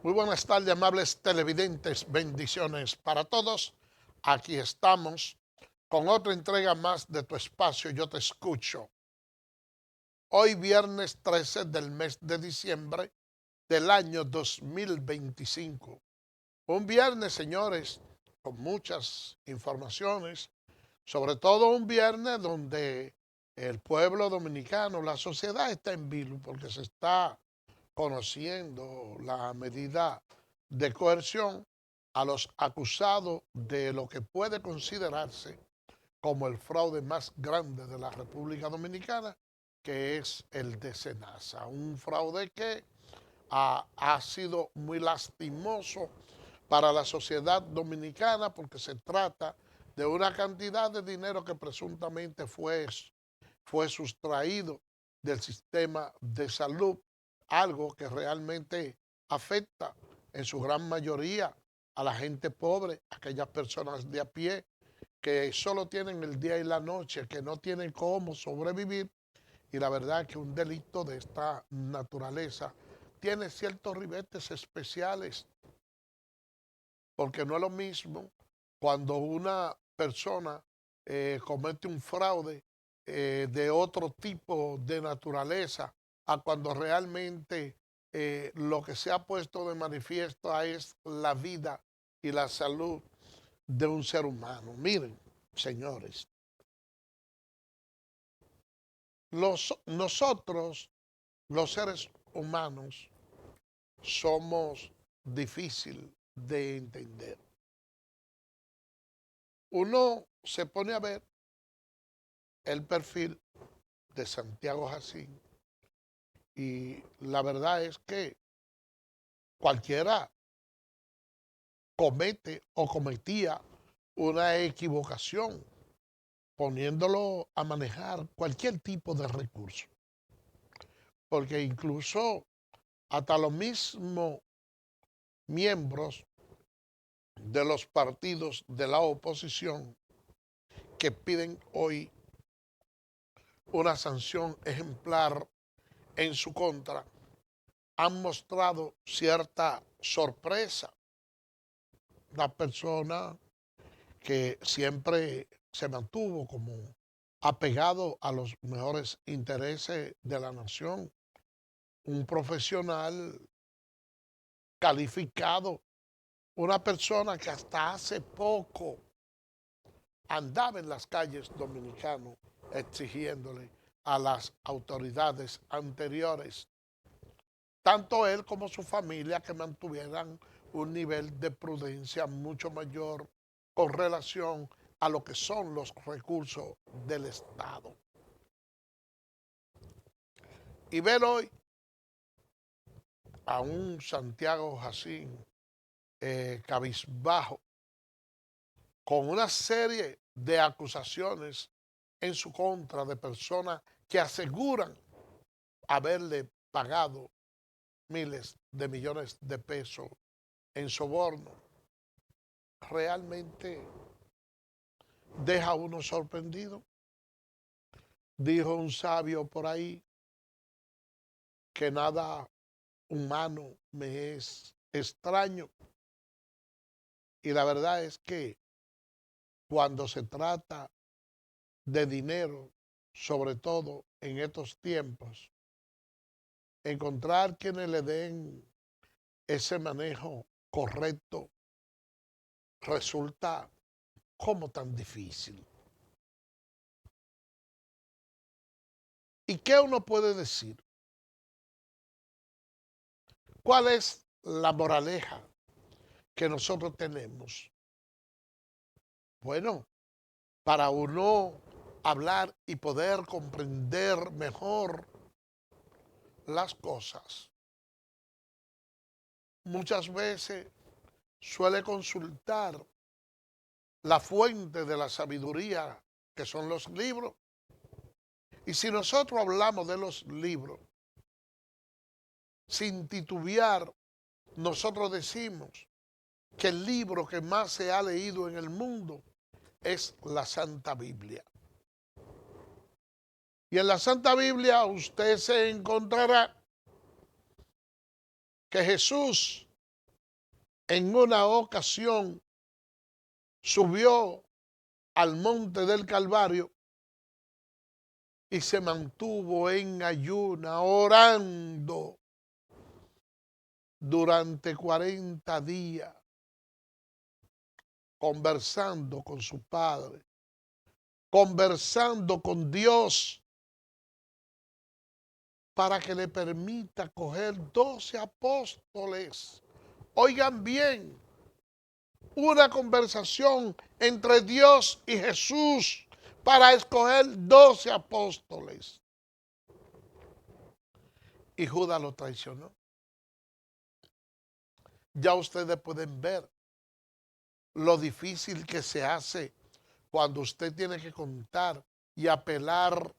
Muy buenas tardes, amables televidentes. Bendiciones para todos. Aquí estamos con otra entrega más de tu espacio. Yo te escucho. Hoy viernes 13 del mes de diciembre del año 2025. Un viernes, señores, con muchas informaciones. Sobre todo un viernes donde el pueblo dominicano, la sociedad está en vilo porque se está conociendo la medida de coerción a los acusados de lo que puede considerarse como el fraude más grande de la República Dominicana, que es el de Senasa. Un fraude que ha sido muy lastimoso para la sociedad dominicana porque se trata de una cantidad de dinero que presuntamente fue sustraído del sistema de salud, algo que realmente afecta en su gran mayoría a la gente pobre, aquellas personas de a pie que solo tienen el día y la noche, que no tienen cómo sobrevivir. Y la verdad es que un delito de esta naturaleza tiene ciertos ribetes especiales, porque no es lo mismo cuando una persona comete un fraude de otro tipo de naturaleza a cuando realmente lo que se ha puesto de manifiesto es la vida y la salud de un ser humano. Miren, señores, nosotros, los seres humanos, somos difícil de entender. Uno se pone a ver el perfil de Santiago Jacín y la verdad es que cualquiera comete o cometía una equivocación poniéndolo a manejar cualquier tipo de recurso, porque incluso hasta los mismos miembros de los partidos de la oposición que piden hoy una sanción ejemplar en su contra han mostrado cierta sorpresa. La persona que siempre se mantuvo como apegado a los mejores intereses de la nación, un profesional calificado, una persona que hasta hace poco andaba en las calles dominicanas exigiéndole a las autoridades anteriores, tanto él como su familia, que mantuvieran un nivel de prudencia mucho mayor con relación a lo que son los recursos del Estado. Y ver hoy a un Santiago Jacín cabizbajo, con una serie de acusaciones en su contra de personas que aseguran haberle pagado miles de millones de pesos en soborno, realmente deja a uno sorprendido. Dijo un sabio por ahí que nada humano me es extraño. Y la verdad es que cuando se trata de dinero, sobre todo en estos tiempos, encontrar quienes le den ese manejo correcto resulta como tan difícil. ¿Y qué uno puede decir? ¿Cuál es la moraleja que nosotros tenemos? Bueno, para uno hablar y poder comprender mejor las cosas, muchas veces suele consultar la fuente de la sabiduría, que son los libros. Y si nosotros hablamos de los libros, sin titubear, nosotros decimos que el libro que más se ha leído en el mundo es la Santa Biblia. Y en la Santa Biblia usted se encontrará que Jesús en una ocasión subió al monte del Calvario y se mantuvo en ayuna, orando durante 40 días, conversando con su Padre, conversando con Dios, para que le permita coger 12 apóstoles. Oigan bien, una conversación entre Dios y Jesús para escoger 12 apóstoles. Y Judas lo traicionó. Ya ustedes pueden ver lo difícil que se hace cuando usted tiene que contar y apelar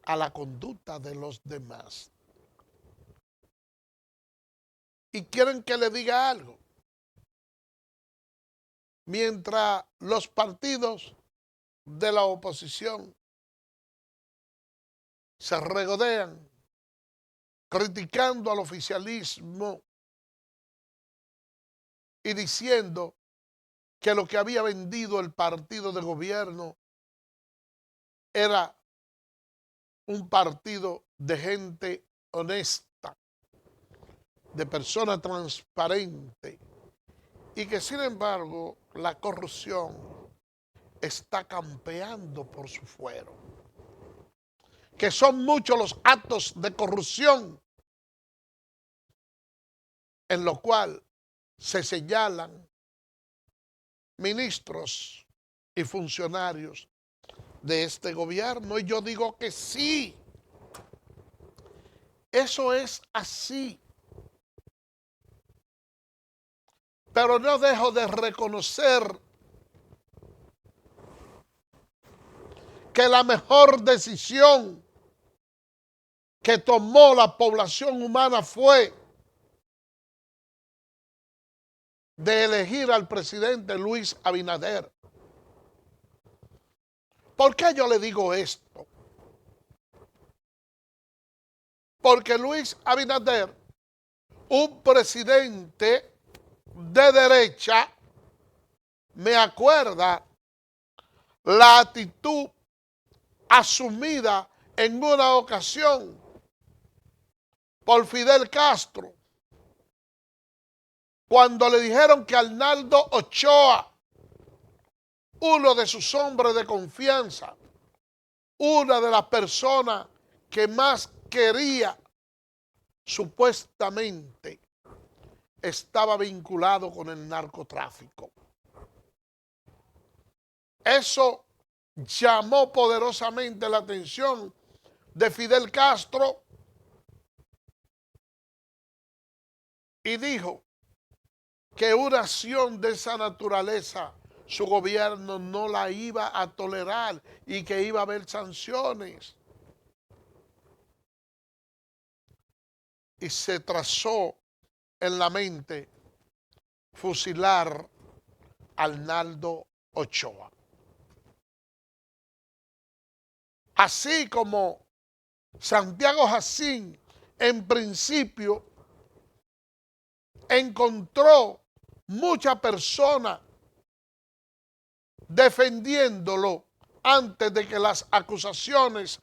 a la conducta de los demás. Y quieren que le diga algo. Mientras los partidos de la oposición se regodean criticando al oficialismo y diciendo que lo que había vendido el partido de gobierno era un partido de gente honesta, de personas transparentes, y que sin embargo la corrupción está campeando por su fuero. Que son muchos los actos de corrupción en los cuales se señalan ministros y funcionarios de este gobierno. Y yo digo que sí, eso es así. Pero no dejo de reconocer que la mejor decisión que tomó la población humana fue de elegir al presidente Luis Abinader. ¿Por qué yo le digo esto? Porque Luis Abinader, un presidente de derecha, me acuerda la actitud asumida en una ocasión por Fidel Castro, cuando le dijeron que Arnaldo Ochoa, uno de sus hombres de confianza, una de las personas que más quería, supuestamente estaba vinculado con el narcotráfico. Eso llamó poderosamente la atención de Fidel Castro y dijo que una acción de esa naturaleza su gobierno no la iba a tolerar y que iba a haber sanciones. Y se trazó en la mente fusilar a Arnaldo Ochoa. Así como Santiago Jacín en principio encontró muchas personas defendiéndolo antes de que las acusaciones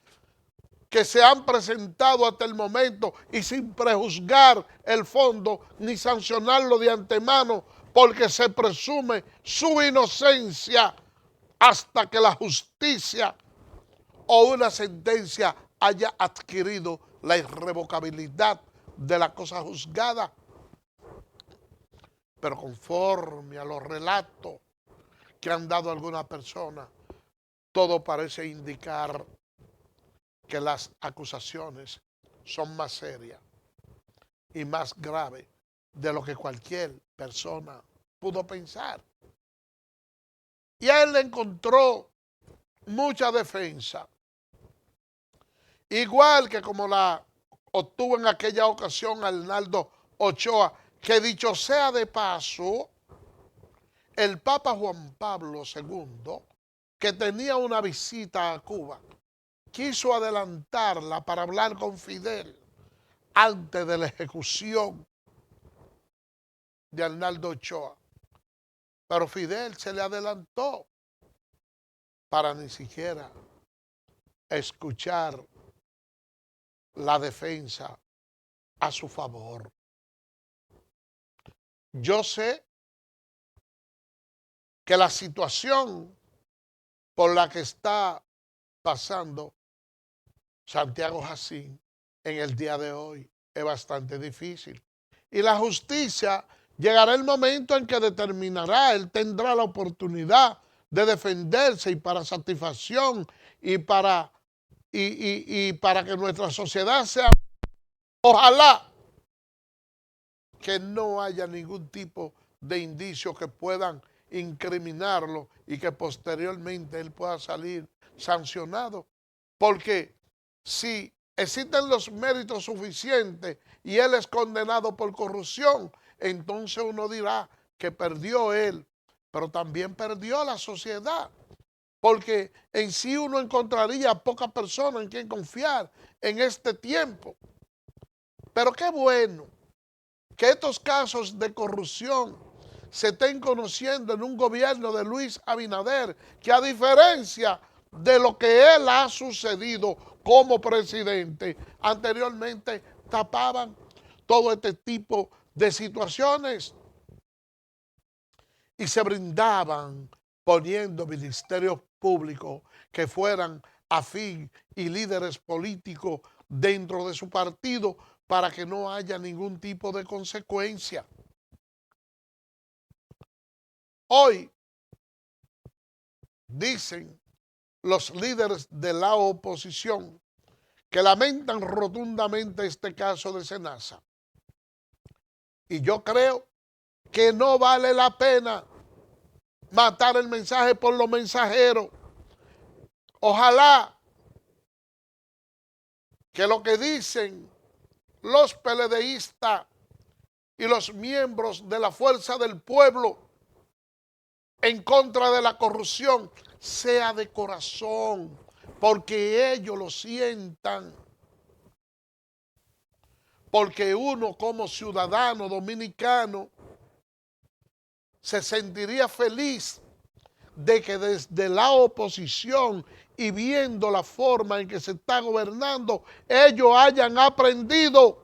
que se han presentado hasta el momento y sin prejuzgar el fondo ni sancionarlo de antemano porque se presume su inocencia hasta que la justicia o una sentencia haya adquirido la irrevocabilidad de la cosa juzgada. Pero conforme a los relatos que han dado algunas personas, todo parece indicar que las acusaciones son más serias y más graves de lo que cualquier persona pudo pensar. Y a él le encontró mucha defensa, igual que como la obtuvo en aquella ocasión Arnaldo Ochoa, que dicho sea de paso, el Papa Juan Pablo II, que tenía una visita a Cuba, quiso adelantarla para hablar con Fidel antes de la ejecución de Arnaldo Ochoa. Pero Fidel se le adelantó para ni siquiera escuchar la defensa a su favor. Yo sé que la situación por la que está pasando Santiago Jacín en el día de hoy es bastante difícil. Y la justicia llegará el momento en que determinará, él tendrá la oportunidad de defenderse y para satisfacción y para, para que nuestra sociedad sea, ojalá que no haya ningún tipo de indicios que puedan incriminarlo y que posteriormente él pueda salir sancionado. Porque si existen los méritos suficientes y él es condenado por corrupción, entonces uno dirá que perdió él, pero también perdió la sociedad. Porque en sí uno encontraría pocas personas en quien confiar en este tiempo. Pero qué bueno que estos casos de corrupción se estén conociendo en un gobierno de Luis Abinader, que a diferencia de lo que él ha sucedido como presidente, anteriormente tapaban todo este tipo de situaciones y se brindaban poniendo ministerios públicos que fueran afín y líderes políticos dentro de su partido para que no haya ningún tipo de consecuencia. Hoy dicen los líderes de la oposición que lamentan rotundamente este caso de Senasa. Y yo creo que no vale la pena matar el mensaje por los mensajeros. Ojalá que lo que dicen los PLDistas y los miembros de la Fuerza del Pueblo en contra de la corrupción sea de corazón, porque ellos lo sientan. Porque uno como ciudadano dominicano se sentiría feliz de que desde la oposición y viendo la forma en que se está gobernando, ellos hayan aprendido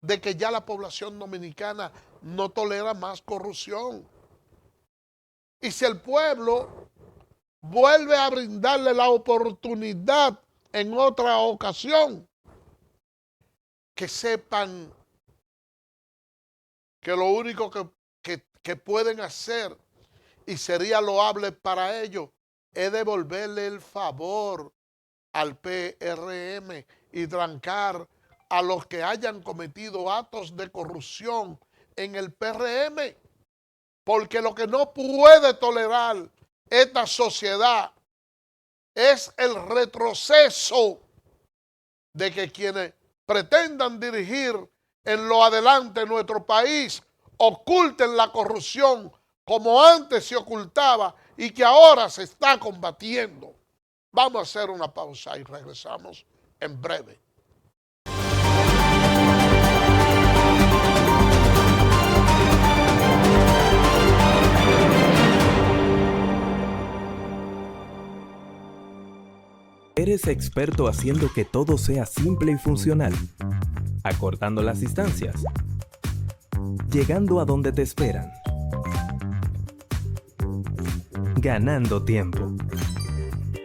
de que ya la población dominicana no tolera más corrupción. Y si el pueblo vuelve a brindarle la oportunidad en otra ocasión, que sepan que lo único que pueden hacer, y sería loable para ellos, es devolverle el favor al PRM y trancar a los que hayan cometido actos de corrupción en el PRM. Porque lo que no puede tolerar esta sociedad es el retroceso de que quienes pretendan dirigir en lo adelante nuestro país oculten la corrupción como antes se ocultaba y que ahora se está combatiendo. Vamos a hacer una pausa y regresamos en breve. Eres experto haciendo que todo sea simple y funcional, acortando las distancias, llegando a donde te esperan, ganando tiempo.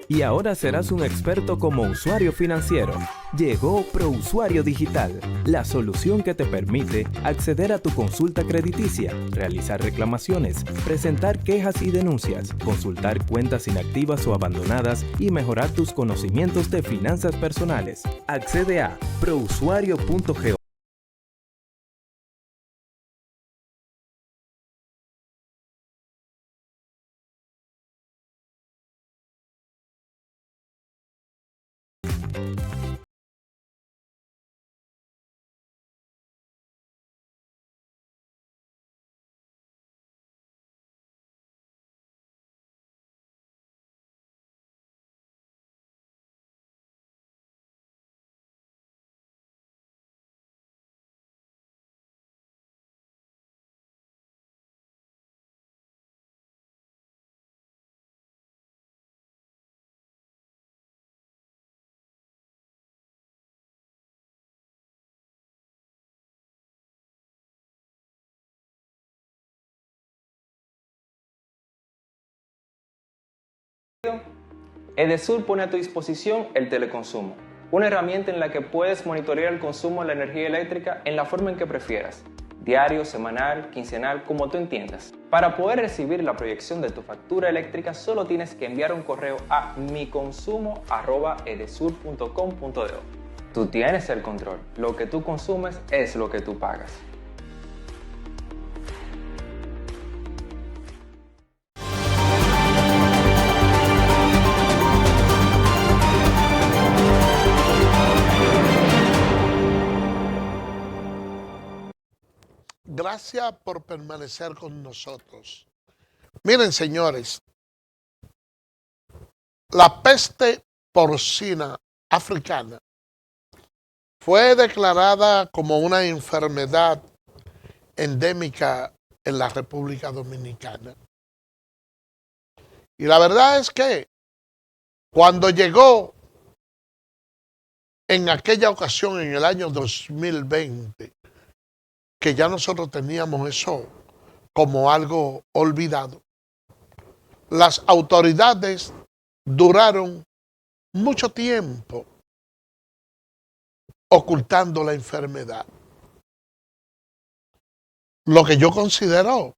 Y ahora serás un experto como usuario financiero. Llegó ProUsuario Digital, la solución que te permite acceder a tu consulta crediticia, realizar reclamaciones, presentar quejas y denuncias, consultar cuentas inactivas o abandonadas y mejorar tus conocimientos de finanzas personales. Accede a prousuario.go. Edesur pone a tu disposición el teleconsumo, una herramienta en la que puedes monitorear el consumo de la energía eléctrica en la forma en que prefieras, diario, semanal, quincenal, como tú entiendas. Para poder recibir la proyección de tu factura eléctrica, solo tienes que enviar un correo a miconsumo@edesur.com.do. Tú tienes el control. Lo que tú consumes es lo que tú pagas. Gracias por permanecer con nosotros. Miren, señores, la peste porcina africana fue declarada como una enfermedad endémica en la República Dominicana. Y la verdad es que cuando llegó en aquella ocasión, en el año 2020, que ya nosotros teníamos eso como algo olvidado, las autoridades duraron mucho tiempo ocultando la enfermedad, lo que yo considero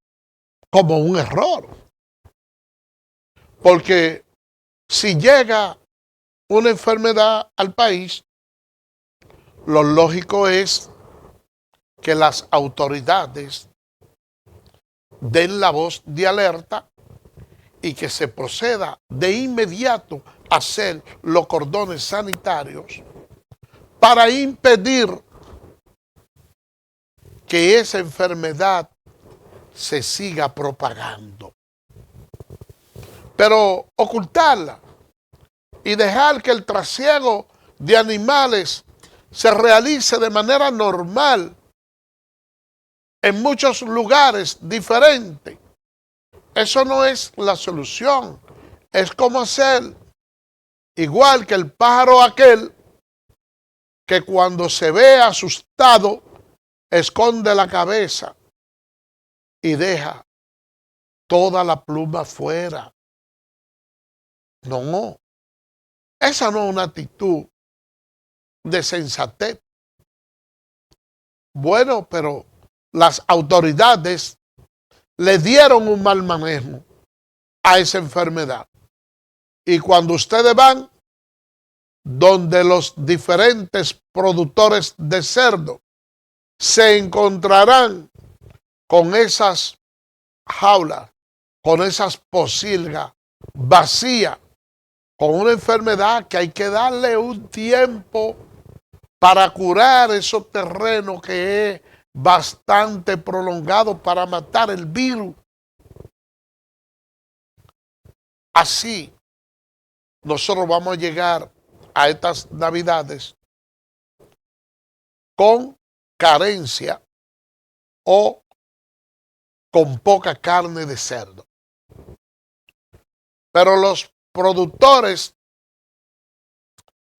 como un error, porque si llega una enfermedad al país, lo lógico es que las autoridades den la voz de alerta y que se proceda de inmediato a hacer los cordones sanitarios para impedir que esa enfermedad se siga propagando. Pero ocultarla y dejar que el trasiego de animales se realice de manera normal en muchos lugares diferentes, eso no es la solución. Es como hacer igual que el pájaro aquel que cuando se ve asustado esconde la cabeza y deja toda la pluma fuera. No, esa no es una actitud de sensatez. Bueno, pero las autoridades le dieron un mal manejo a esa enfermedad. Y cuando ustedes van donde los diferentes productores de cerdo, se encontrarán con esas jaulas, con esas pocilgas vacías, con una enfermedad que hay que darle un tiempo para curar esos terrenos que es bastante prolongado para matar el virus. Así, nosotros vamos a llegar a estas Navidades con carencia o con poca carne de cerdo. Pero los productores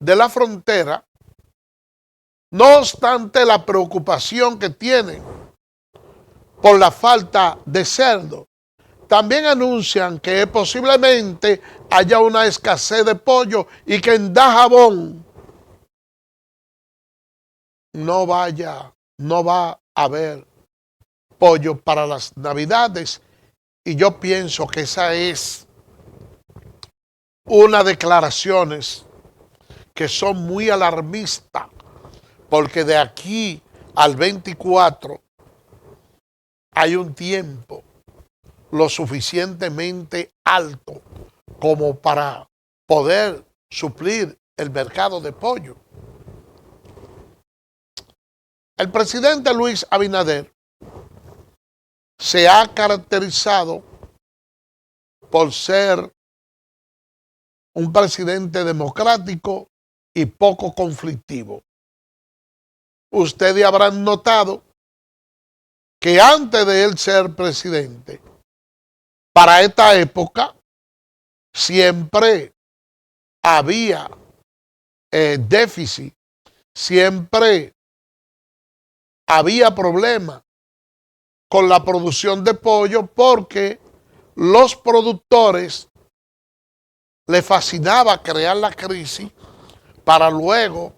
de la frontera, no obstante la preocupación que tienen por la falta de cerdo, también anuncian que posiblemente haya una escasez de pollo y que en Dajabón no va a haber pollo para las Navidades. Y yo pienso que esa es una declaraciones que son muy alarmistas, porque de aquí al 24 hay un tiempo lo suficientemente alto como para poder suplir el mercado de pollo. El presidente Luis Abinader se ha caracterizado por ser un presidente democrático y poco conflictivo. Ustedes habrán notado que antes de él ser presidente, para esta época, siempre había déficit, siempre había problemas con la producción de pollo porque los productores le fascinaba crear la crisis para luego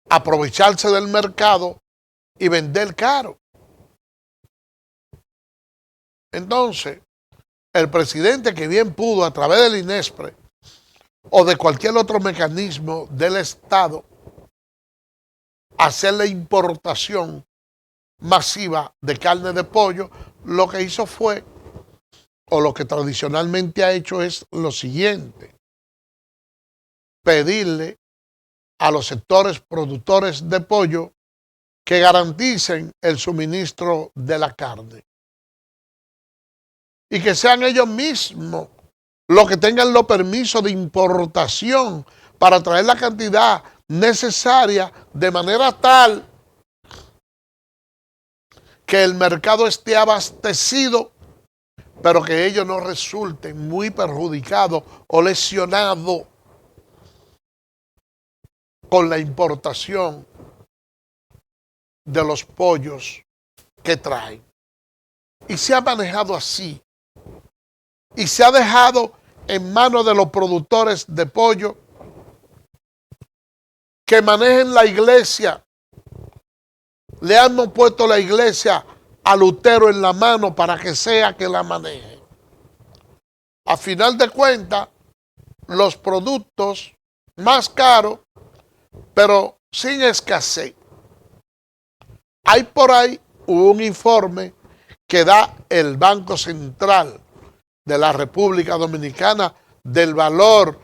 aprovecharse del mercado y vender caro. Entonces, el presidente, que bien pudo a través del INESPRE o de cualquier otro mecanismo del Estado hacer la importación masiva de carne de pollo, lo que hizo fue, o lo que tradicionalmente ha hecho, es lo siguiente: pedirle a los sectores productores de pollo que garanticen el suministro de la carne y que sean ellos mismos los que tengan los permisos de importación para traer la cantidad necesaria, de manera tal que el mercado esté abastecido, pero que ellos no resulten muy perjudicados o lesionados con la importación de los pollos que traen. Y se ha manejado así. Y se ha dejado en manos de los productores de pollo que manejen la iglesia. Le hemos puesto la iglesia a Lutero en la mano para que sea que la maneje. A final de cuentas, los productos más caros, pero sin escasez. Hay por ahí un informe que da el Banco Central de la República Dominicana del valor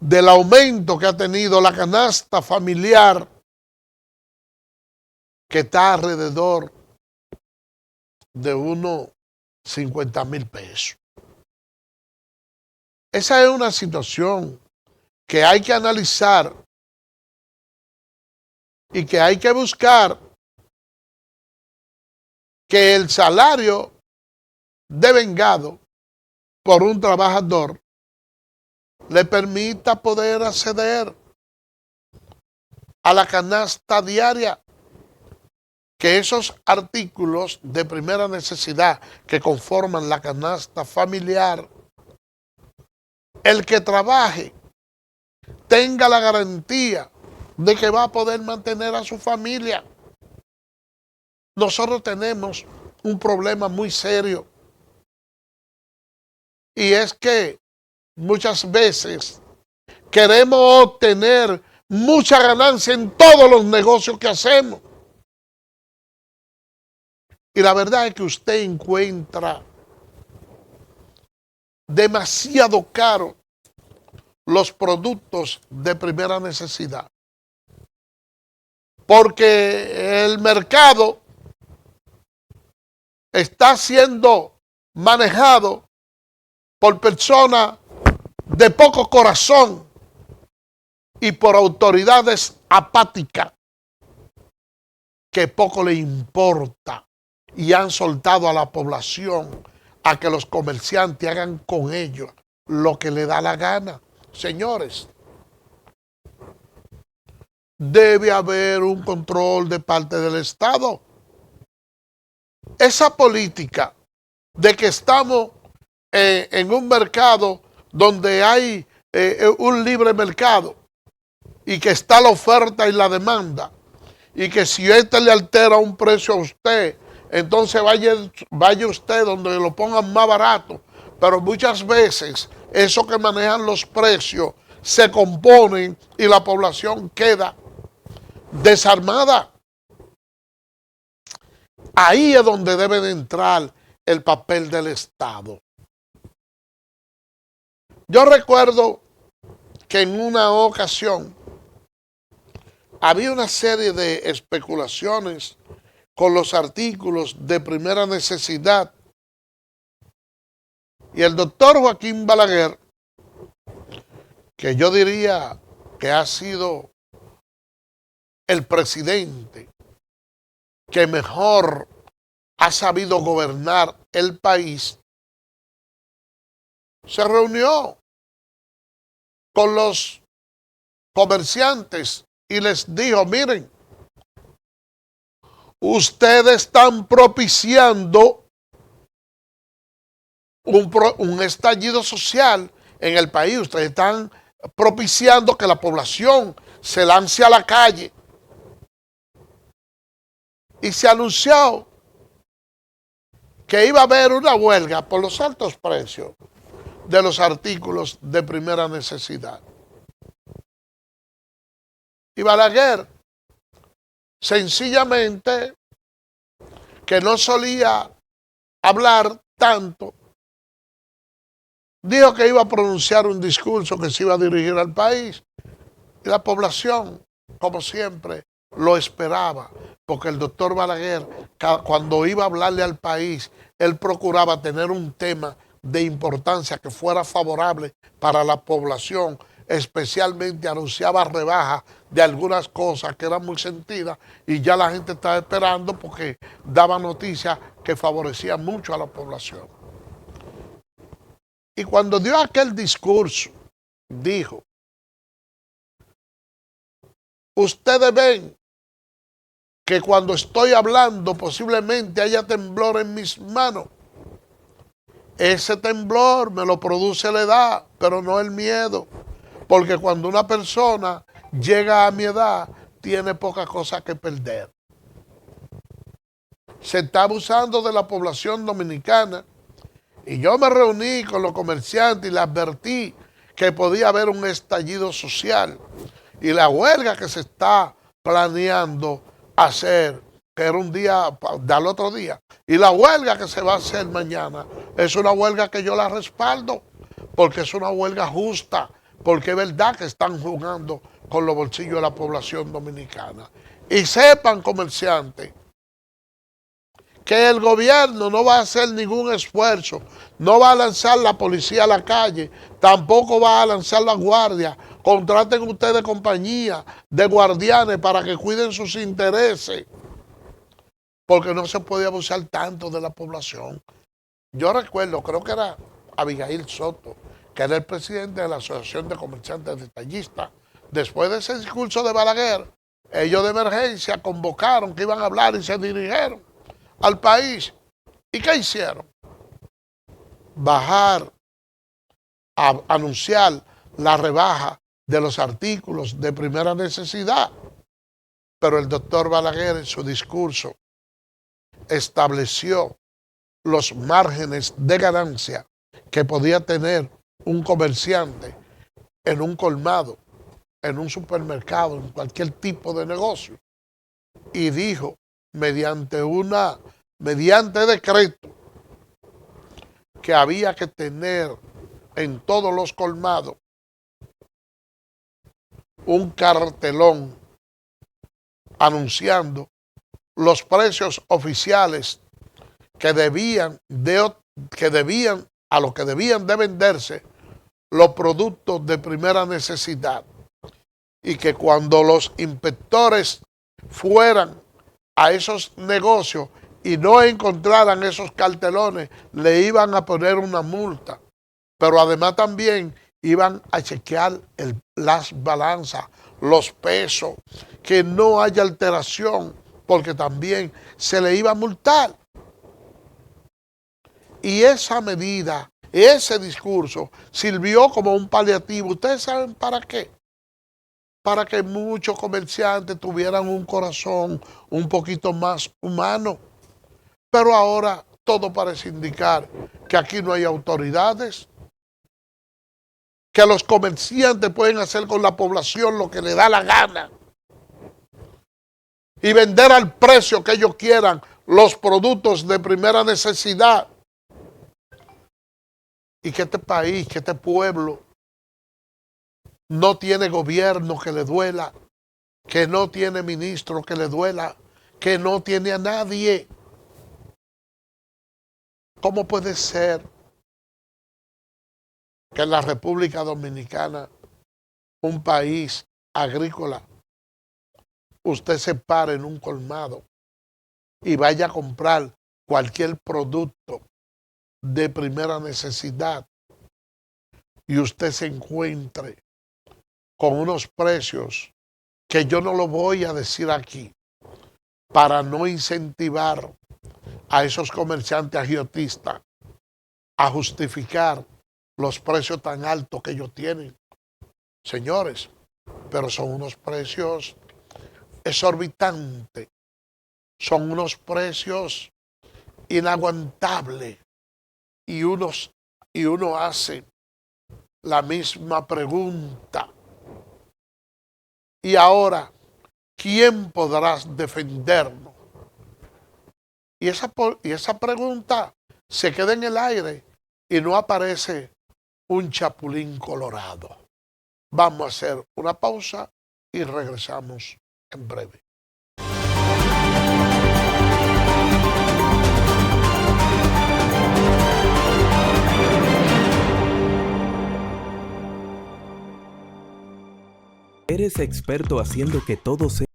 del aumento que ha tenido la canasta familiar, que está alrededor de unos 50,000 pesos. Esa es una situación que hay que analizar y que hay que buscar que el salario devengado por un trabajador le permita poder acceder a la canasta diaria, que esos artículos de primera necesidad que conforman la canasta familiar, el que trabaje tenga la garantía de que va a poder mantener a su familia. Nosotros tenemos un problema muy serio, y es que muchas veces queremos obtener mucha ganancia en todos los negocios que hacemos. Y la verdad es que usted encuentra demasiado caro los productos de primera necesidad, porque el mercado está siendo manejado por personas de poco corazón y por autoridades apáticas que poco le importa, y han soltado a la población a que los comerciantes hagan con ellos lo que le da la gana. Señores, debe haber un control de parte del Estado. Esa política de que estamos en un mercado donde hay un libre mercado y que está la oferta y la demanda, y que si este le altera un precio a usted, entonces vaya usted donde lo pongan más barato. Pero muchas veces eso que manejan los precios se componen y la población queda desarmada. Ahí es donde debe de entrar el papel del Estado. Yo recuerdo que en una ocasión había una serie de especulaciones con los artículos de primera necesidad, y el doctor Joaquín Balaguer, que yo diría que ha sido el presidente que mejor ha sabido gobernar el país, se reunió con los comerciantes y les dijo: miren, ustedes están propiciando un estallido social en el país. Ustedes están propiciando que la población se lance a la calle. Y se anunció que iba a haber una huelga por los altos precios de los artículos de primera necesidad. Y Balaguer, sencillamente, que no solía hablar tanto, dijo que iba a pronunciar un discurso que se iba a dirigir al país. Y la población, como siempre, lo esperaba, porque el doctor Balaguer, cuando iba a hablarle al país, él procuraba tener un tema de importancia que fuera favorable para la población, especialmente anunciaba rebajas de algunas cosas que eran muy sentidas y ya la gente estaba esperando porque daba noticias que favorecían mucho a la población. Y cuando dio aquel discurso, dijo: ustedes ven que cuando estoy hablando posiblemente haya temblor en mis manos. Ese temblor me lo produce la edad, pero no el miedo. Porque cuando una persona llega a mi edad, tiene poca cosa que perder. Se está abusando de la población dominicana. Y yo me reuní con los comerciantes y les advertí que podía haber un estallido social. Y la huelga que se está planeando hacer, que era un día, del otro día, y la huelga que se va a hacer mañana, es una huelga que yo la respaldo, porque es una huelga justa, porque es verdad que están jugando con los bolsillos de la población dominicana. Y sepan, comerciantes, que el gobierno no va a hacer ningún esfuerzo, no va a lanzar la policía a la calle, tampoco va a lanzar la guardia. Contraten ustedes compañía de guardianes para que cuiden sus intereses, porque no se puede abusar tanto de la población. Yo recuerdo, creo que era Abigail Soto, que era el presidente de la Asociación de Comerciantes Detallistas. Después de ese discurso de Balaguer, ellos de emergencia convocaron que iban a hablar y se dirigieron al país. ¿Y qué hicieron? Bajar a anunciar la rebaja de los artículos de primera necesidad. Pero el doctor Balaguer en su discurso estableció los márgenes de ganancia que podía tener un comerciante en un colmado, en un supermercado, en cualquier tipo de negocio. Y dijo, mediante decreto, que había que tener en todos los colmados un cartelón anunciando los precios oficiales que debían de venderse los productos de primera necesidad, y que cuando los inspectores fueran a esos negocios y no encontraran esos cartelones, le iban a poner una multa. Pero además también iban a chequear las balanzas, los pesos, que no haya alteración, porque también se le iba a multar. Y esa medida, ese discurso, sirvió como un paliativo. ¿Ustedes saben para qué? Para que muchos comerciantes tuvieran un corazón un poquito más humano. Pero ahora todo parece indicar que aquí no hay autoridades, que los comerciantes pueden hacer con la población lo que les da la gana y vender al precio que ellos quieran los productos de primera necesidad. Y que este país, que este pueblo no tiene gobierno que le duela, que no tiene ministro que le duela, que no tiene a nadie. ¿Cómo puede ser que en la República Dominicana, un país agrícola, usted se pare en un colmado y vaya a comprar cualquier producto de primera necesidad y usted se encuentre con unos precios que yo no lo voy a decir aquí para no incentivar a esos comerciantes agiotistas a justificar los precios tan altos que ellos tienen, señores, pero son unos precios exorbitantes, son unos precios inaguantables y uno hace la misma pregunta. Y ahora, ¿quién podrá defendernos? Y esa pregunta se queda en el aire y no aparece un chapulín colorado. Vamos a hacer una pausa y regresamos en breve. ¿Eres experto haciendo que todo sea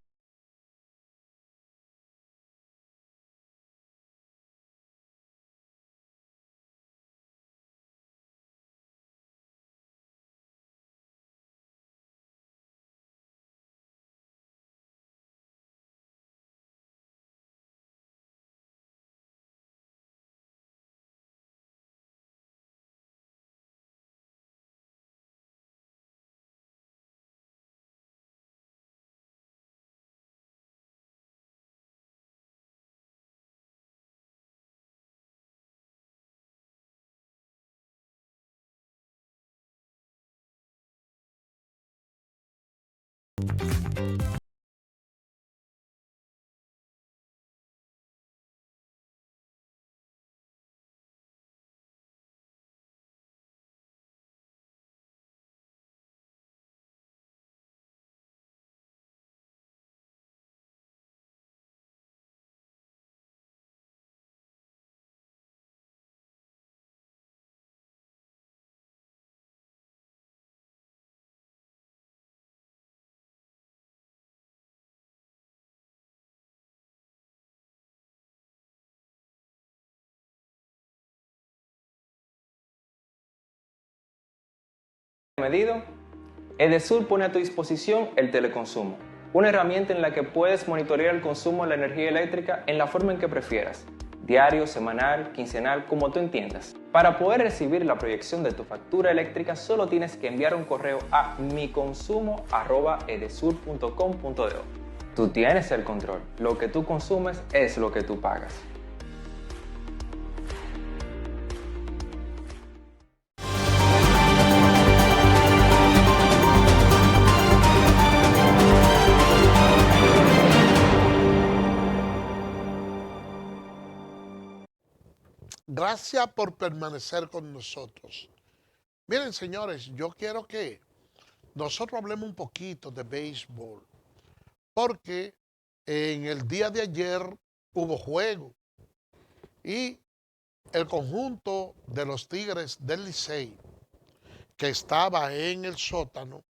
medido? Edesur pone a tu disposición el teleconsumo, una herramienta en la que puedes monitorear el consumo de la energía eléctrica en la forma en que prefieras, diario, semanal, quincenal, como tú entiendas. Para poder recibir la proyección de tu factura eléctrica, solo tienes que enviar un correo a miconsumo@edesur.com.do. Tú tienes el control, lo que tú consumes es lo que tú pagas. Gracias por permanecer con nosotros. Miren, señores, yo quiero que nosotros hablemos un poquito de béisbol, porque en el día de ayer hubo juego y el conjunto de los Tigres del Licey, que estaba en el sótano,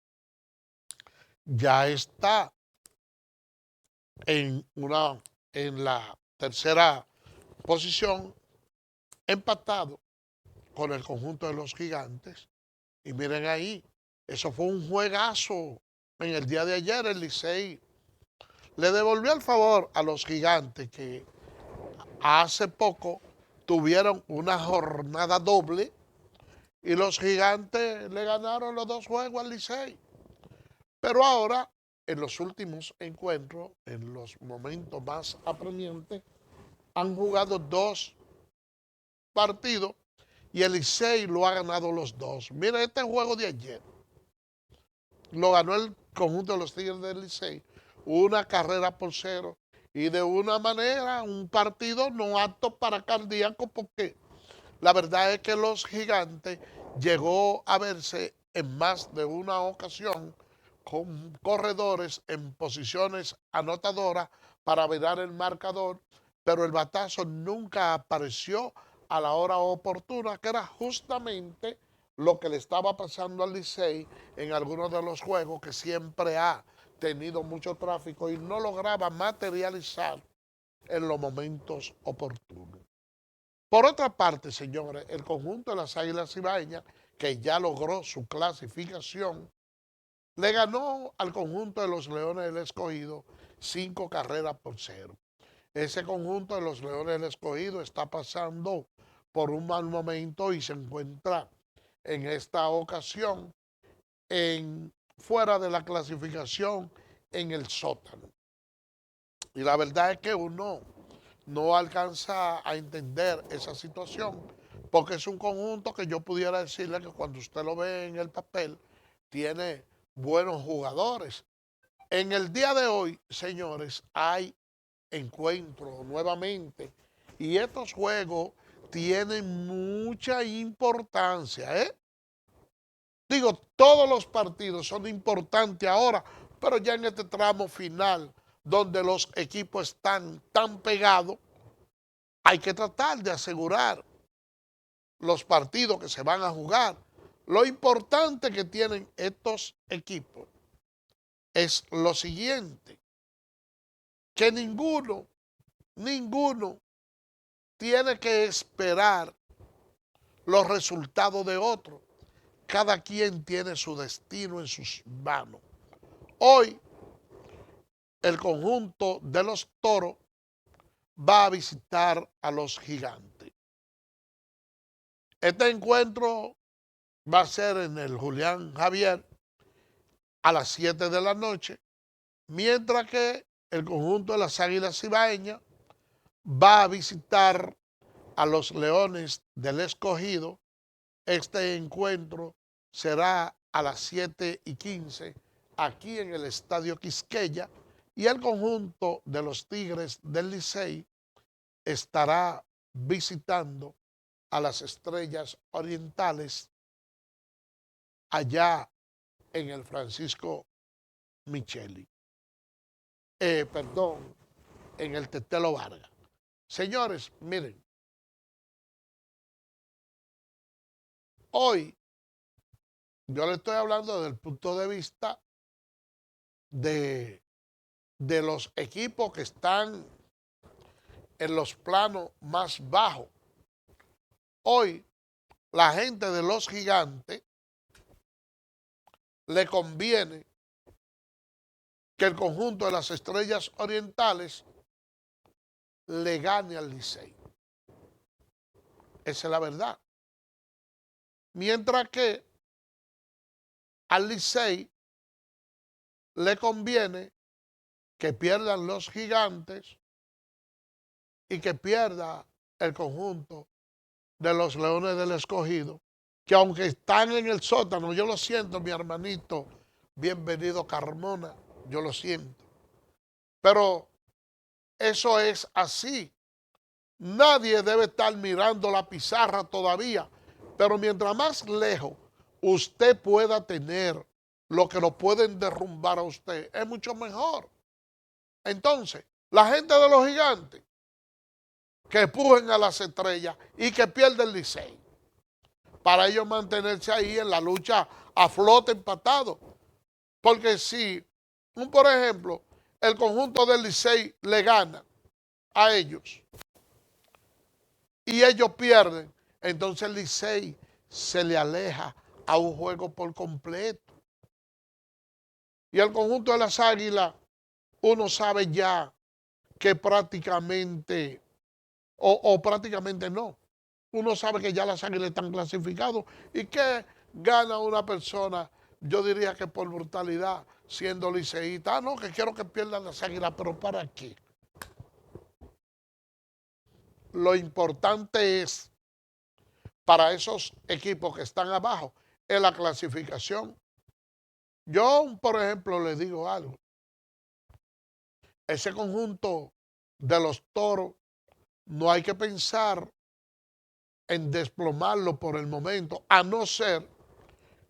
ya está en la tercera posición, empatado con el conjunto de los Gigantes. Y miren ahí, eso fue un juegazo. En el día de ayer el Licey le devolvió el favor a los Gigantes, que hace poco tuvieron una jornada doble y los Gigantes le ganaron los dos juegos al Licey. Pero ahora, en los últimos encuentros, en los momentos más apremiantes, han jugado dos partidos y el Licey lo ha ganado los dos. Mira, este juego de ayer lo ganó el conjunto de los Tigres del Licey, 1-0, y de una manera, un partido no apto para cardíaco, porque la verdad es que los Gigantes llegó a verse en más de una ocasión con corredores en posiciones anotadoras para virar el marcador, pero el batazo nunca apareció a la hora oportuna, que era justamente lo que le estaba pasando al Licey en algunos de los juegos, que siempre ha tenido mucho tráfico y no lograba materializar en los momentos oportunos. Por otra parte, señores, el conjunto de las Águilas Ibaeñas, que ya logró su clasificación, le ganó al conjunto de los Leones del Escogido 5-0. Ese conjunto de los Leones del Escogido está pasando por un mal momento y se encuentra en esta ocasión fuera de la clasificación en el sótano. Y la verdad es que uno no alcanza a entender esa situación, porque es un conjunto que yo pudiera decirle que cuando usted lo ve en el papel, tiene buenos jugadores. En el día de hoy, señores, hay encuentros nuevamente y estos juegos tienen mucha importancia, ¿eh? Digo, todos los partidos son importantes ahora, pero ya en este tramo final, donde los equipos están tan pegados, hay que tratar de asegurar los partidos que se van a jugar. Lo importante que tienen estos equipos es lo siguiente, que ninguno tiene que esperar los resultados de otro. Cada quien tiene su destino en sus manos. Hoy, el conjunto de los Toros va a visitar a los Gigantes. Este encuentro va a ser en el Julián Javier a las 7 de la noche, mientras que el conjunto de las Águilas Cibaeñas va a visitar a los Leones del Escogido. Este encuentro será a las 7:15 aquí en el Estadio Quisqueya y el conjunto de los Tigres del Licey estará visitando a las Estrellas Orientales allá en el Francisco Micheli. En el Tetelo Vargas. Señores, miren, hoy yo le estoy hablando desde el punto de vista de los equipos que están en los planos más bajos. Hoy, la gente de los Gigantes le conviene que el conjunto de las Estrellas Orientales le gane al Licey. Esa es la verdad. Mientras que al Licey le conviene que pierdan los Gigantes y que pierda el conjunto de los Leones del Escogido, que aunque están en el sótano, yo lo siento, mi hermanito, bienvenido Carmona, yo lo siento. Pero eso es así. Nadie debe estar mirando la pizarra todavía, pero mientras más lejos usted pueda tener lo que lo pueden derrumbar a usted, es mucho mejor. Entonces, la gente de los Gigantes, que empujen a las Estrellas y que pierden el Licey, para ellos mantenerse ahí en la lucha a flote empatado. Porque si, por ejemplo, el conjunto del Licey le gana a ellos y ellos pierden, entonces el Licey se le aleja a un juego por completo. Y el conjunto de las Águilas, uno sabe ya que prácticamente, o prácticamente no, uno sabe que ya las Águilas están clasificadas y que gana una persona, yo diría que por brutalidad, siendo liceísta. Ah, no, que quiero que pierdan las Águilas, pero ¿para qué? Lo importante es, para esos equipos que están abajo, es la clasificación. Yo, por ejemplo, le digo algo. Ese conjunto de los Toros, no hay que pensar en desplomarlo por el momento, a no ser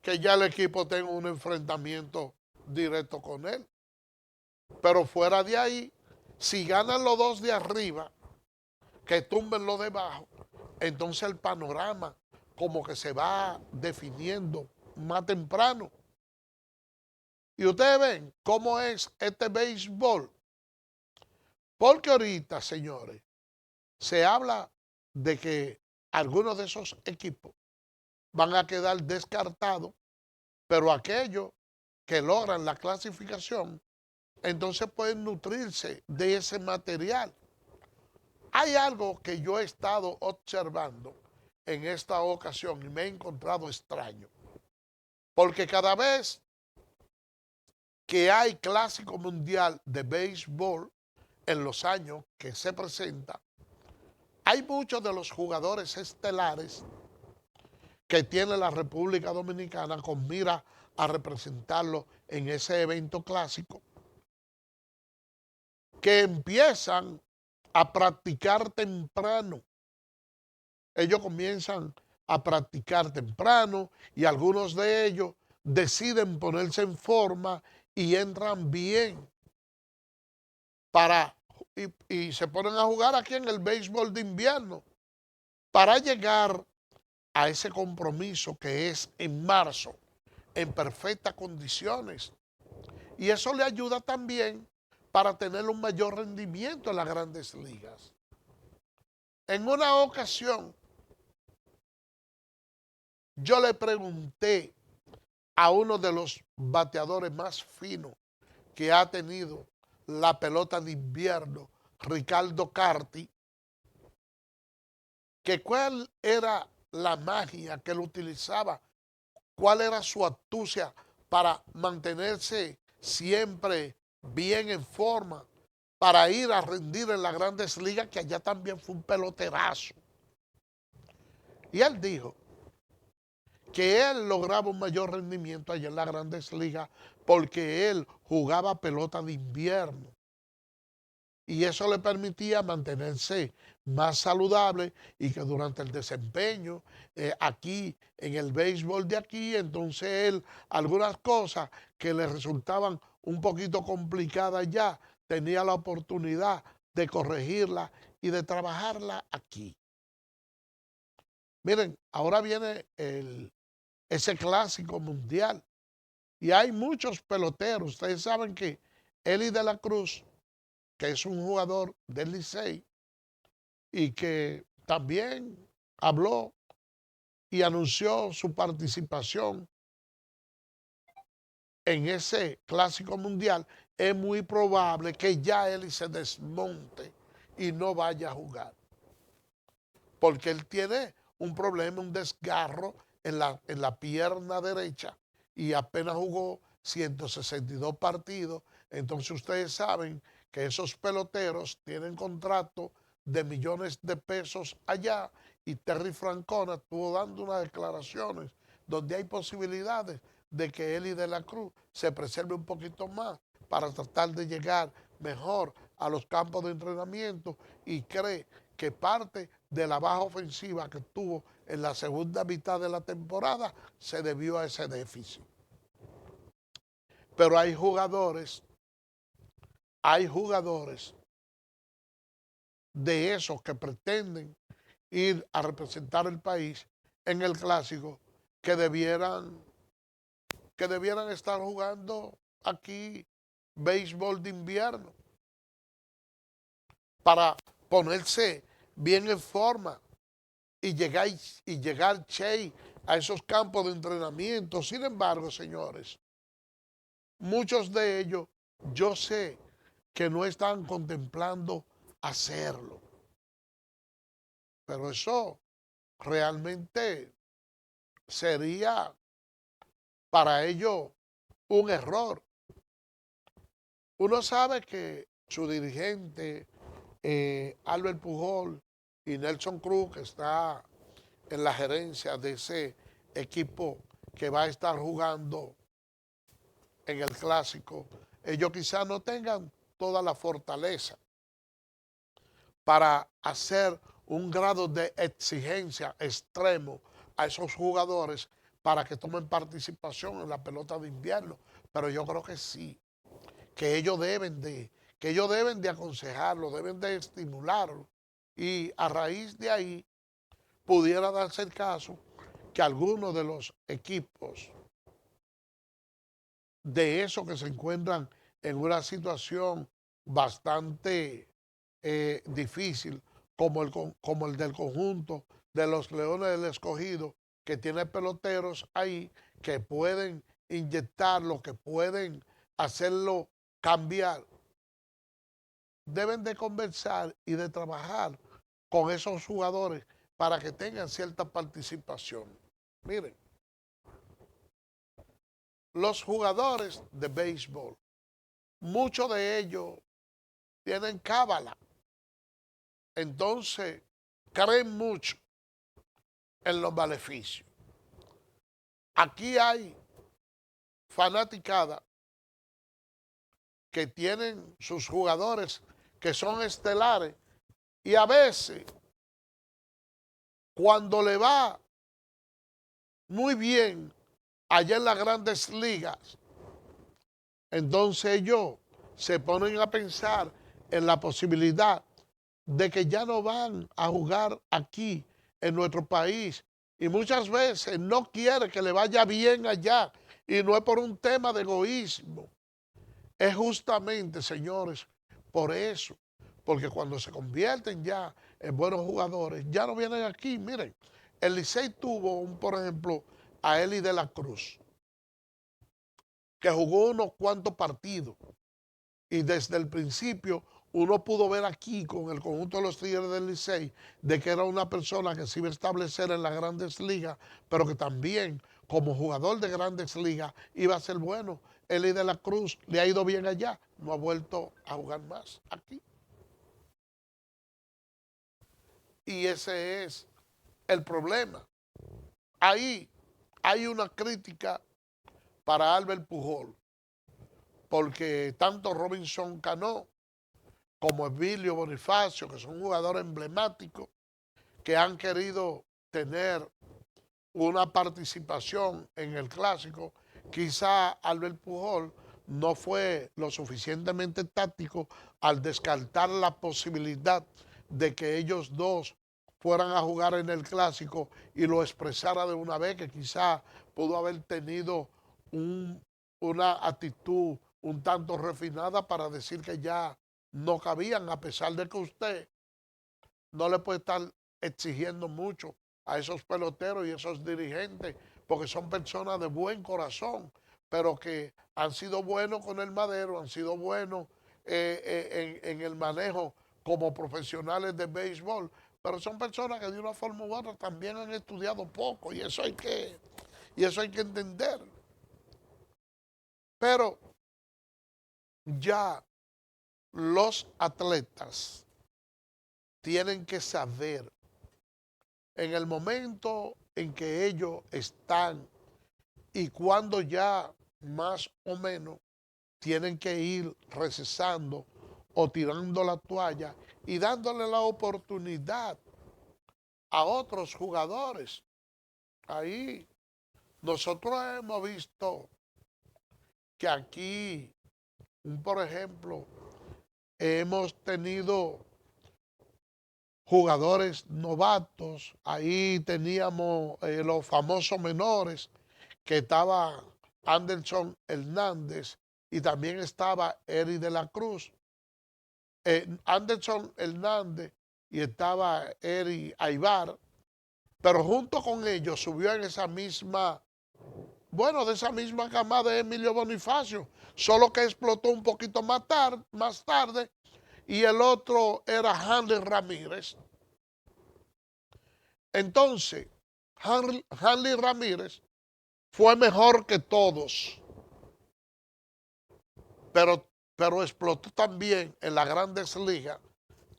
que ya el equipo tenga un enfrentamiento directo con él. Pero fuera de ahí, si ganan los dos de arriba, que tumben los de abajo, entonces el panorama como que se va definiendo más temprano. Y ustedes ven cómo es este béisbol. Porque ahorita, señores, se habla de que algunos de esos equipos van a quedar descartados, pero aquellos que logran la clasificación, entonces pueden nutrirse de ese material. Hay algo que yo he estado observando en esta ocasión y me he encontrado extraño. Porque cada vez que hay clásico mundial de béisbol en los años que se presenta, hay muchos de los jugadores estelares que tiene la República Dominicana con mira a representarlo en ese evento clásico, que empiezan a practicar temprano. Ellos comienzan a practicar temprano y algunos de ellos deciden ponerse en forma y entran bien y se ponen a jugar aquí en el béisbol de invierno para llegar a ese compromiso que es en marzo en perfectas condiciones. Y eso le ayuda también para tener un mayor rendimiento en las grandes ligas. En una ocasión, yo le pregunté a uno de los bateadores más finos que ha tenido la pelota de invierno, Ricardo Carty, que cuál era la magia que él utilizaba, cuál era su astucia para mantenerse siempre bien en forma, para ir a rendir en las grandes ligas, que allá también fue un peloterazo. Y él dijo que él lograba un mayor rendimiento allá en las grandes ligas porque él jugaba pelota de invierno. Y eso le permitía mantenerse más saludable y que durante el desempeño aquí en el béisbol de aquí, entonces él algunas cosas que le resultaban un poquito complicadas ya, tenía la oportunidad de corregirla y de trabajarla aquí. Miren, ahora viene ese clásico mundial y hay muchos peloteros. Ustedes saben que Eli de la Cruz, que es un jugador del Licey y que también habló y anunció su participación en ese clásico mundial, es muy probable que ya él se desmonte y no vaya a jugar. Porque él tiene un problema, un desgarro en la pierna derecha y apenas jugó 162 partidos. Entonces ustedes saben que esos peloteros tienen contrato de millones de pesos allá y Terry Francona estuvo dando unas declaraciones donde hay posibilidades de que Eli de la Cruz se preserve un poquito más para tratar de llegar mejor a los campos de entrenamiento y cree que parte de la baja ofensiva que tuvo en la segunda mitad de la temporada se debió a ese déficit. Pero hay jugadores de esos que pretenden ir a representar el país en el clásico que debieran estar jugando aquí béisbol de invierno para ponerse bien en forma y llegar Che a esos campos de entrenamiento. Sin embargo, señores, muchos de ellos yo sé que no están contemplando hacerlo. Pero eso realmente sería para ellos un error. Uno sabe que su dirigente, Albert Pujol y Nelson Cruz, que está en la gerencia de ese equipo que va a estar jugando en el clásico, ellos quizás no tengan toda la fortaleza para hacer un grado de exigencia extremo a esos jugadores para que tomen participación en la pelota de invierno. Pero yo creo que sí, que ellos deben de aconsejarlo, deben de estimularlo. Y a raíz de ahí pudiera darse el caso que algunos de los equipos de esos que se encuentran en una situación bastante difícil, como el del conjunto de los Leones del Escogido, que tiene peloteros ahí que pueden inyectarlo, que pueden hacerlo cambiar, deben de conversar y de trabajar con esos jugadores para que tengan cierta participación. Miren, los jugadores de béisbol, muchos de ellos tienen cábala, entonces creen mucho en los beneficios. Aquí hay fanaticada que tienen sus jugadores que son estelares y a veces cuando le va muy bien allá en las grandes ligas, entonces ellos se ponen a pensar en la posibilidad de que ya no van a jugar aquí en nuestro país y muchas veces no quiere que le vaya bien allá y no es por un tema de egoísmo, es justamente, señores, por eso, porque cuando se convierten ya en buenos jugadores, ya no vienen aquí. Miren, el Licey tuvo, por ejemplo, a Eli de la Cruz, que jugó unos cuantos partidos y desde el principio uno pudo ver aquí con el conjunto de los Tigres del Licey de que era una persona que se iba a establecer en las grandes ligas, pero que también como jugador de grandes ligas iba a ser bueno. Eli de la Cruz le ha ido bien allá, no ha vuelto a jugar más aquí. Y ese es el problema. Ahí hay una crítica para Albert Pujol, porque tanto Robinson Cano como Emilio Bonifacio, que son jugadores emblemáticos, que han querido tener una participación en el clásico, quizá Albert Pujol no fue lo suficientemente táctico al descartar la posibilidad de que ellos dos fueran a jugar en el clásico y lo expresara de una vez, que quizá pudo haber tenido una actitud un tanto refinada para decir que ya no cabían, a pesar de que usted no le puede estar exigiendo mucho a esos peloteros y esos dirigentes, porque son personas de buen corazón, pero que han sido buenos con el madero, han sido buenos en el manejo como profesionales de béisbol, pero son personas que de una forma u otra también han estudiado poco y eso hay que entender. Pero ya los atletas tienen que saber en el momento en que ellos están y cuando ya más o menos tienen que ir recesando o tirando la toalla y dándole la oportunidad a otros jugadores. Ahí nosotros hemos visto que aquí, por ejemplo, hemos tenido jugadores novatos, ahí teníamos los famosos menores, que estaba Anderson Hernández y también estaba Eri de la Cruz. Anderson Hernández y estaba Eri Aybar, pero junto con ellos subió en esa misma, bueno, de esa misma camada de Emilio Bonifacio, solo que explotó un poquito más tarde, y el otro era Hanley Ramírez. Entonces, Hanley Ramírez fue mejor que todos, pero explotó también en las grandes ligas,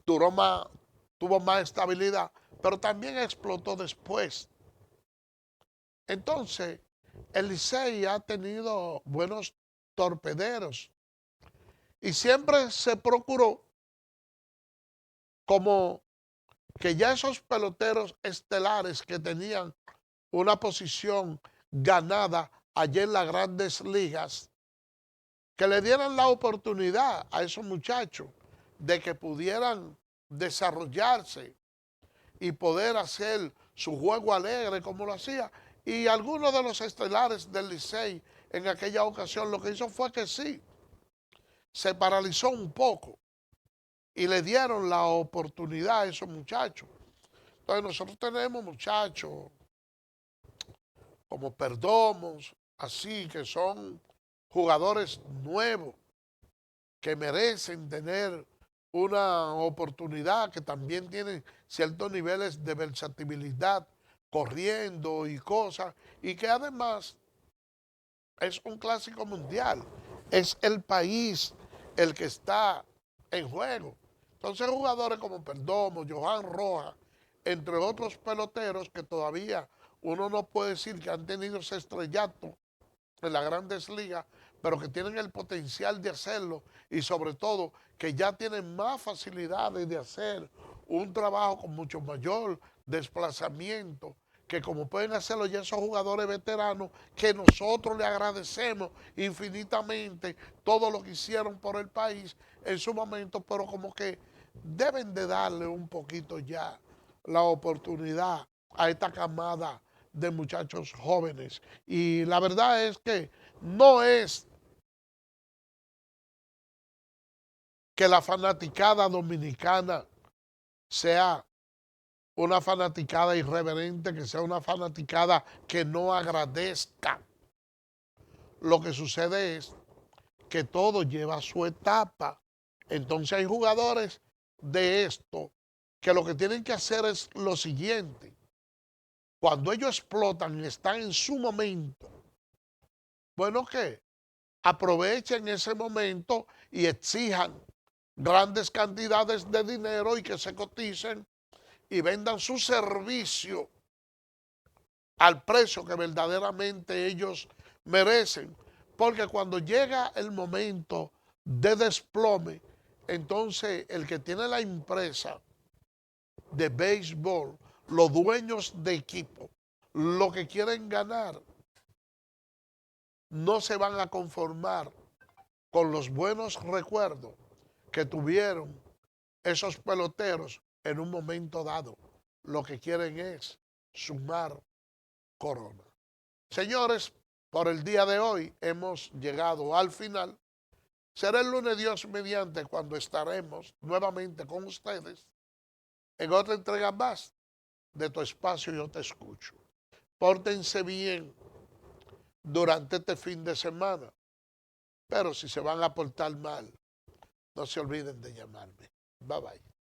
tuvo más estabilidad, pero también explotó después. Entonces, el Licey ha tenido buenos torpederos y siempre se procuró como que ya esos peloteros estelares que tenían una posición ganada allá en las grandes ligas, que le dieran la oportunidad a esos muchachos de que pudieran desarrollarse y poder hacer su juego alegre como lo hacía. Y algunos de los estelares del Licey en aquella ocasión lo que hizo fue que sí, se paralizó un poco y le dieron la oportunidad a esos muchachos. Entonces nosotros tenemos muchachos como Perdomos, así que son jugadores nuevos que merecen tener una oportunidad, que también tienen ciertos niveles de versatilidad, corriendo y cosas, y que además es un clásico mundial, es el país el que está en juego. Entonces jugadores como Perdomo, Johan Rojas, entre otros peloteros que todavía uno no puede decir que han tenido ese estrellato en las grandes ligas, pero que tienen el potencial de hacerlo y sobre todo que ya tienen más facilidades de hacer un trabajo con mucho mayor desplazamiento, que como pueden hacerlo ya esos jugadores veteranos, que nosotros le agradecemos infinitamente todo lo que hicieron por el país en su momento, pero como que deben de darle un poquito ya la oportunidad a esta camada de muchachos jóvenes. Y la verdad es que no es que la fanaticada dominicana sea una fanaticada irreverente, que sea una fanaticada que no agradezca. Lo que sucede es que todo lleva su etapa. Entonces hay jugadores de esto que lo que tienen que hacer es lo siguiente. Cuando ellos explotan y están en su momento, bueno, ¿qué? Aprovechen ese momento y exijan grandes cantidades de dinero y que se coticen y vendan su servicio al precio que verdaderamente ellos merecen. Porque cuando llega el momento de desplome, entonces el que tiene la empresa de béisbol, los dueños de equipo, lo que quieren ganar, no se van a conformar con los buenos recuerdos que tuvieron esos peloteros en un momento dado. Lo que quieren es sumar corona. Señores, por el día de hoy hemos llegado al final. Será el lunes, Dios mediante, cuando estaremos nuevamente con ustedes en otra entrega más de Tu Espacio Yo Te Escucho. Pórtense bien durante este fin de semana, pero si se van a portar mal, no se olviden de llamarme. Bye bye.